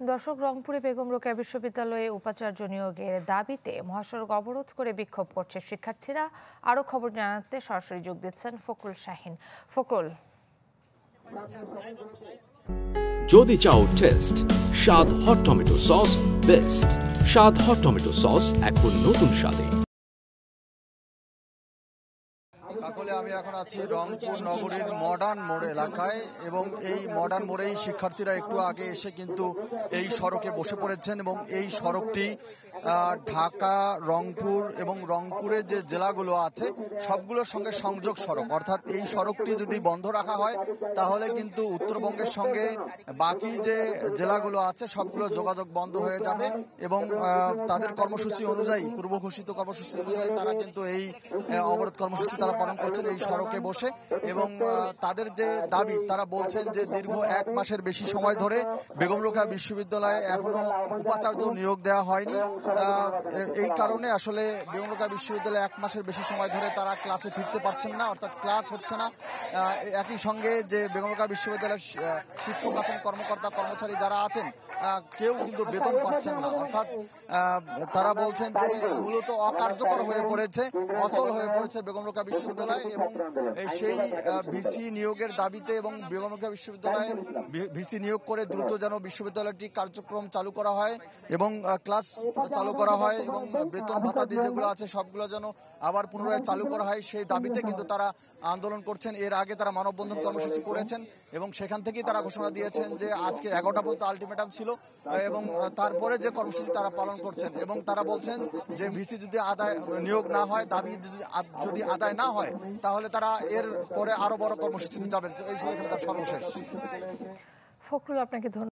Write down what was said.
দর্শক, রংপুরে বেগম রোকেয়া বিশ্ববিদ্যালয়ে উপাচার্য নিয়োগের দাবিতে মহাসড়ক অবরোধ করে বিক্ষোভ করছে শিক্ষার্থীরা। আরো খবর জানাতে সরাসরি যোগ দিচ্ছেন ফখরুল শাহিন। ফখরুল, যদি চাও টেস্ট স্বাদ হট টমেটো সস বেস্ট। স্বাদ হট টমেটো সস এখন নতুন স্বাদে। আসলে আমি এখন আছি রংপুর নগরীর মডার্ন মোড় এলাকায় এবং এই মডার্ন মোড়েই শিক্ষার্থীরা একটু আগে এসে কিন্তু এই সড়কে বসে পড়েছেন এবং এই সড়কটি ঢাকা, রংপুর এবং রংপুরের যে জেলাগুলো আছে সবগুলোর সঙ্গে সংযোগ সড়ক, অর্থাৎ এই সড়কটি যদি বন্ধ রাখা হয় তাহলে কিন্তু উত্তরবঙ্গের সঙ্গে বাকি যে জেলাগুলো আছে সবগুলো যোগাযোগ বন্ধ হয়ে যাবে এবং তাদের কর্মসূচি অনুযায়ী, পূর্ব ঘোষিত কর্মসূচি অনুযায়ী তারা কিন্তু এই অবরোধ কর্মসূচি তারা পালন করছেন এই সড়কে বসে। এবং তাদের যে দাবি, তারা বলছেন যে দীর্ঘ 1 মাসের বেশি সময় ধরে বেগম রোকেয়া বিশ্ববিদ্যালয়ে এখনো উপাচার্য নিয়োগ দেওয়া হয়নি। এই কারণে আসলে বেগম রোকেয়া বিশ্ববিদ্যালয়ে 1 মাসের বেশি সময় ধরে তারা ক্লাসে ফিরতে পারছেন না, অর্থাৎ ক্লাস হচ্ছে না। একই সঙ্গে যে বেগম রোকেয়া বিশ্ববিদ্যালয়ের শিক্ষক আছেন, কর্মকর্তা কর্মচারী যারা আছেন, কেউ কিন্তু বেতন পাচ্ছেন না। অর্থাৎ তারা বলছেন যে মূলত অকার্যকর হয়ে পড়েছে, অচল হয়ে পড়েছে বেগম রোকেয়া বিশ্ববিদ্যালয় এবং সেই ভিসি নিয়োগের দাবিতে এবং বেগম রোকেয়া বিশ্ববিদ্যালয়ে ভিসি নিয়োগ করে দ্রুত যেন বিশ্ববিদ্যালয়টি কার্যক্রম চালু করা হয় এবং ক্লাস চালু করা হয় এবং বেতন ভাতা দিয়ে যেগুলো আছে সবগুলো যেন আবার পুনরায় চালু করা হয়, সেই দাবিতে কিন্তু তারা আন্দোলন করছেন। এর আগে তারা মানববন্ধন কর্মসূচি করেছেন এবং সেখান থেকেই তারা ঘোষণা দিয়েছেন যে আজকে 11টা পর্যন্ত আলটিমেটাম ছিল এবং তারপরে যে কর্মসূচি তারা পালন করছেন এবং তারা বলছেন যে ভিসি যদি নিয়োগ না হয়, দাবি যদি আদায় না হয় তাহলে তারা এর পরে আরো বড় কর্মসূচিতে যাবেন। এই ছিল এখানে তার সর্বশেষ। ফখরুল, আপনাকে ধন্যবাদ।